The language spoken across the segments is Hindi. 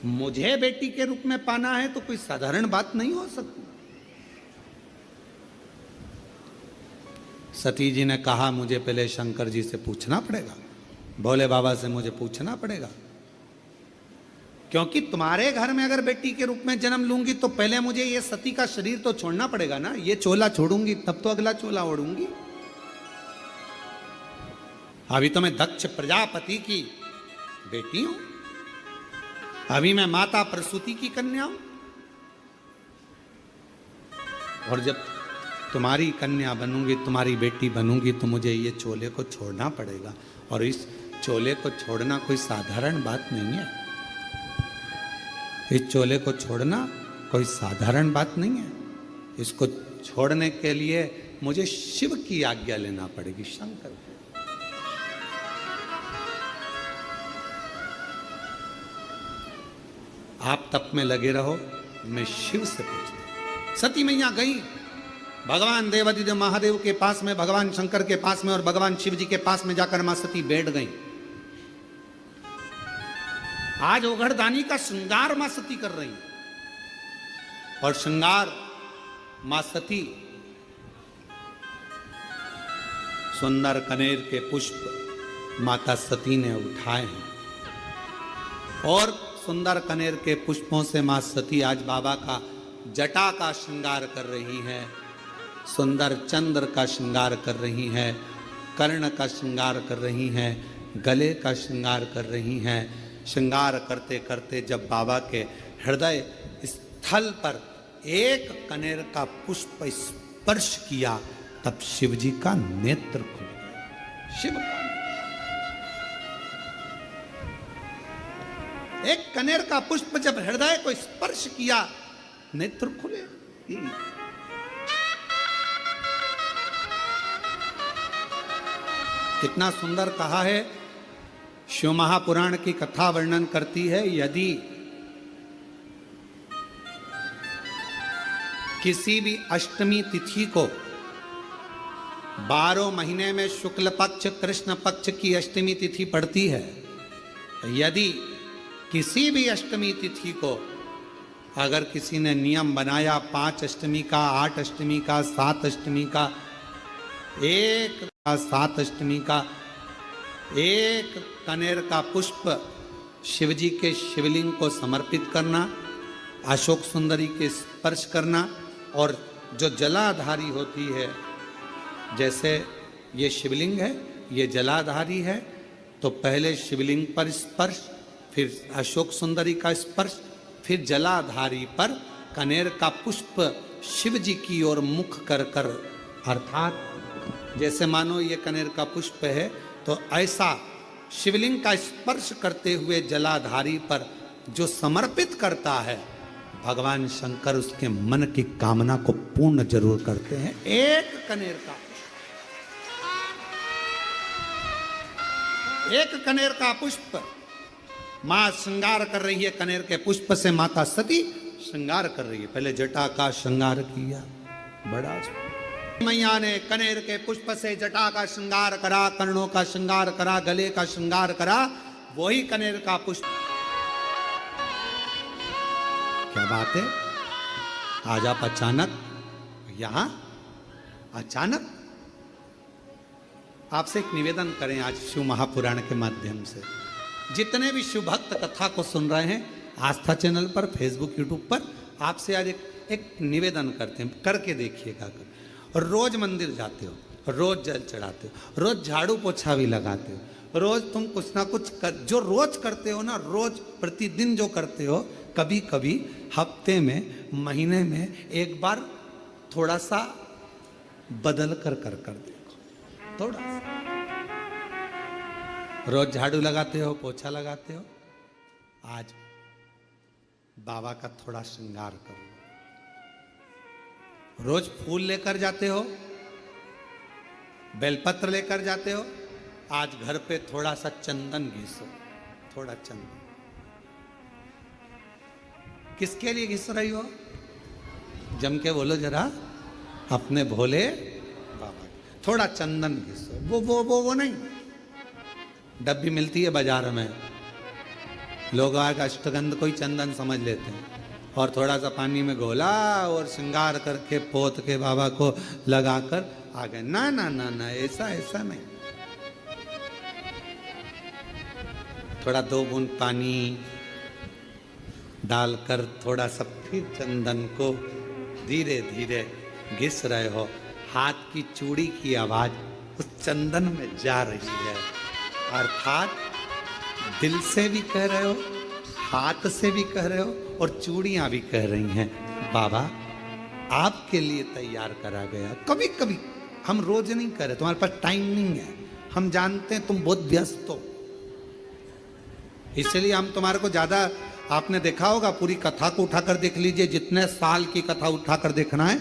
मुझे बेटी के रूप में पाना है तो कोई साधारण बात नहीं हो सकती। सती जी ने कहा मुझे पहले शंकर जी से पूछना पड़ेगा, भोले बाबा से मुझे पूछना पड़ेगा, क्योंकि तुम्हारे घर में अगर बेटी के रूप में जन्म लूंगी तो पहले मुझे ये सती का शरीर तो छोड़ना पड़ेगा ना। ये चोला छोड़ूंगी तब तो अगला चोला ओढ़ूंगी। अभी तो मैं दक्ष प्रजापति की बेटी हूं, अभी मैं माता प्रसूति की कन्या हूं, और जब तुम्हारी कन्या बनूंगी, तुम्हारी बेटी बनूंगी, तो मुझे ये चोले को छोड़ना पड़ेगा। और इस चोले को छोड़ना कोई साधारण बात नहीं है। इस चोले को छोड़ना कोई साधारण बात नहीं है। इसको छोड़ने के लिए मुझे शिव की आज्ञा लेना पड़ेगी, शंकर की। आप तप में लगे रहो, मैं शिव से पूछता। सती मैया गई भगवान देवादिदेव महादेव के पास में, भगवान शंकर के पास में और भगवान शिव जी के पास में जाकर मां सती बैठ गई। आज ओघड़दानी का श्रृंगार मां सती कर रही, और श्रृंगार मां सती सुंदर कनेर के पुष्प माता सती ने उठाए हैं, और सुंदर कनेर के पुष्पों से मां सती आज बाबा का जटा का श्रृंगार कर रही है, सुंदर चंद्र का श्रृंगार कर रही है, कर्ण का श्रृंगार कर रही हैं, गले का श्रृंगार कर रही हैं। श्रृंगार करते करते जब बाबा के हृदय स्थल पर एक कनेर का पुष्प स्पर्श किया, तब शिव जी का नेत्र खुल गया। शिव का एक कनेर का पुष्प जब हृदय को स्पर्श किया, नेत्र खुले। कितना सुंदर कहा है। शिव महापुराण की कथा वर्णन करती है, यदि किसी भी अष्टमी तिथि को 12 महीने में शुक्ल पक्ष कृष्ण पक्ष की अष्टमी तिथि पड़ती है, यदि किसी भी अष्टमी तिथि को अगर किसी ने नियम बनाया 5 अष्टमी का, 8 अष्टमी का, 7 अष्टमी का, 7 अष्टमी का, एक कनेर का पुष्प शिवजी के शिवलिंग को समर्पित करना, अशोक सुंदरी के स्पर्श करना, और जो जलाधारी होती है, जैसे ये शिवलिंग है, ये जलाधारी है, तो पहले शिवलिंग पर स्पर्श, फिर अशोक सुंदरी का स्पर्श, फिर जलाधारी पर कनेर का पुष्प शिव जी की ओर मुख कर कर, अर्थात जैसे मानो ये कनेर का पुष्प है, तो ऐसा शिवलिंग का स्पर्श करते हुए जलाधारी पर जो समर्पित करता है, भगवान शंकर उसके मन की कामना को पूर्ण जरूर करते हैं। एक कनेर का पुष्प, एक कनेर का पुष्प मां श्रृंगार कर रही है। कनेर के पुष्प से माता सती श्रृंगार कर रही है। पहले जटा का श्रृंगार किया, बड़ा मैया ने कनेर के पुष्प से जटा का श्रृंगार करा, कर्णों का श्रृंगार करा, गले का श्रृंगार करा, वही कनेर का पुष्प। क्या बात है। आज आप अचानक यहां, अचानक आपसे एक निवेदन करें आज शिव महापुराण के माध्यम से, जितने भी शिव भक्त कथा को सुन रहे हैं आस्था चैनल पर, फेसबुक, यूट्यूब पर, आपसे आज एक निवेदन करते हैं, करके देखिएगा। रोज मंदिर जाते हो, रोज जल चढ़ाते हो, रोज झाड़ू पोछा भी लगाते हो, रोज तुम कुछ ना कुछ जो रोज करते हो ना, रोज प्रतिदिन जो करते हो, कभी कभी हफ्ते में, महीने में एक बार थोड़ा सा बदल कर देखो, थोड़ा सा। रोज झाड़ू लगाते हो, पोछा लगाते हो, आज बाबा का थोड़ा श्रृंगार करो। रोज फूल लेकर जाते हो, बेलपत्र लेकर जाते हो, आज घर पे थोड़ा सा चंदन घिसो, थोड़ा चंदन। किसके लिए घिस रही हो? जम के बोलो जरा, अपने भोले बाबा। थोड़ा चंदन घिसो, वो नहीं, डब्बी मिलती है बाजार में, लोग आग अष्टगंध को ही चंदन समझ लेते हैं और थोड़ा सा पानी में घोला और श्रृंगार करके पोत के बाबा को लगाकर आ गए। ना ना ना ना, ऐसा ऐसा नहीं। थोड़ा 2 बूंद पानी डालकर थोड़ा सा फिर चंदन को धीरे धीरे घिस रहे हो। हाथ की चूड़ी की आवाज उस चंदन में जा रही है, अर्थात दिल से भी कह रहे हो, हाथ से भी कह रहे हो और चूड़ियां भी कह रही हैं, बाबा आपके लिए तैयार करा गया। कभी कभी हम रोज नहीं कर रहे, तुम्हारे पास टाइम नहीं है, हम जानते हैं तुम बहुत व्यस्त हो, इसलिए हम तुम्हारे को ज्यादा, आपने देखा होगा पूरी कथा को उठाकर देख लीजिए, जितने साल की कथा उठाकर देखना है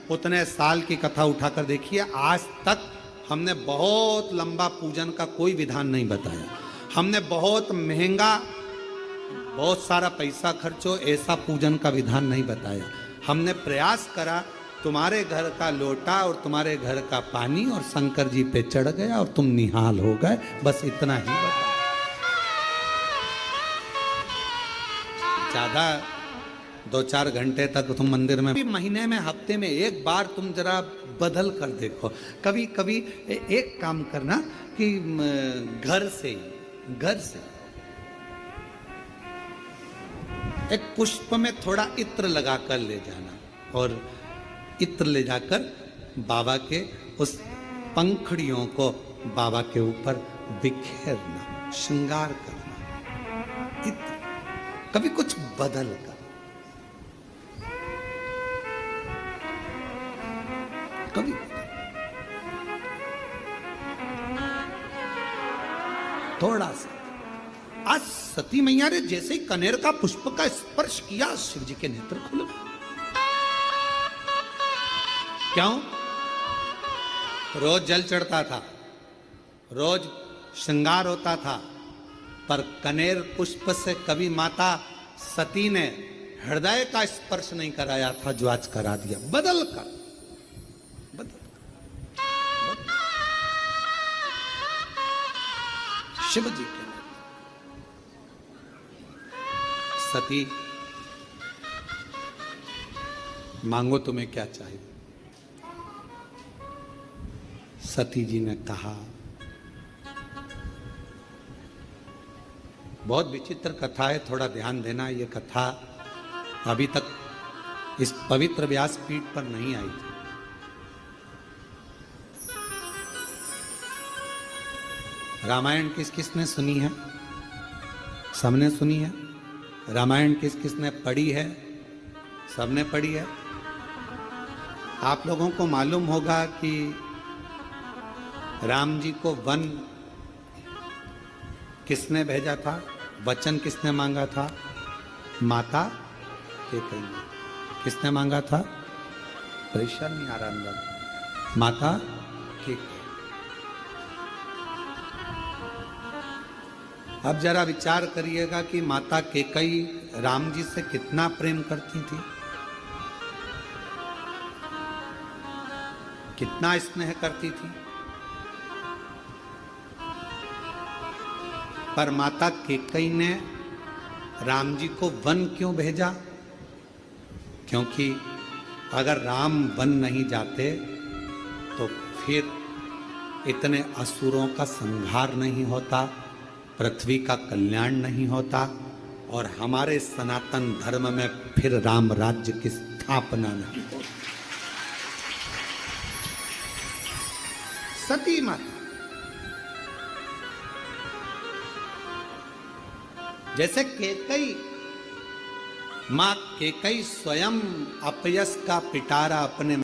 उतने साल की कथा उठाकर देखिए। आज तक हमने बहुत लंबा पूजन का कोई विधान नहीं बताया, हमने बहुत महंगा, बहुत सारा पैसा खर्चो ऐसा पूजन का विधान नहीं बताया। हमने प्रयास करा तुम्हारे घर का लोटा और तुम्हारे घर का पानी और शंकर जी पे चढ़ गया और तुम निहाल हो गए, बस इतना ही बताया। ज्यादा 2-4 घंटे तक तुम मंदिर में, महीने में हफ्ते में एक बार तुम जरा बदल कर देखो। कभी कभी एक काम करना कि घर से एक पुष्प में थोड़ा इत्र लगा कर ले जाना और इत्र ले जाकर बाबा के उस पंखड़ियों को बाबा के ऊपर बिखेरना, श्रृंगार करना। इत्र कभी कुछ बदल कर, कभी थोड़ा सा। आज सती मैया ने जैसे ही कनेर का पुष्प का स्पर्श किया, शिव जी के नेत्र खुले। क्यों? रोज जल चढ़ता था, रोज श्रृंगार होता था, पर कनेर पुष्प से कभी माता सती ने हृदय का स्पर्श नहीं कराया था, जो आज करा दिया। बदल कर शिव जी के सती, मांगो तुम्हें क्या चाहिए। सती जी ने कहा, बहुत विचित्र कथा है, थोड़ा ध्यान देना। ये कथा अभी तक इस पवित्र व्यासपीठ पर नहीं आई थी। रामायण किस किसने सुनी है? सबने सुनी है। रामायण किस किसने पढ़ी है? सबने पढ़ी है। आप लोगों को मालूम होगा कि राम जी को वन किसने भेजा था? वचन किसने मांगा था? माता कैकेयी ने। किसने मांगा था? परेशान नहीं आ रहा अंदर। माता कैकेयी। अब जरा विचार करिएगा कि माता कैकेयी राम जी से कितना प्रेम करती थी, कितना स्नेह करती थी। पर माता कैकेयी ने राम जी को वन क्यों भेजा? क्योंकि अगर राम वन नहीं जाते तो फिर इतने असुरों का संहार नहीं होता, पृथ्वी का कल्याण नहीं होता और हमारे सनातन धर्म में फिर राम राज्य की स्थापना नहीं होती। सती माता, जैसे कैकेयी, मां कैकेयी स्वयं अपयश का पिटारा अपने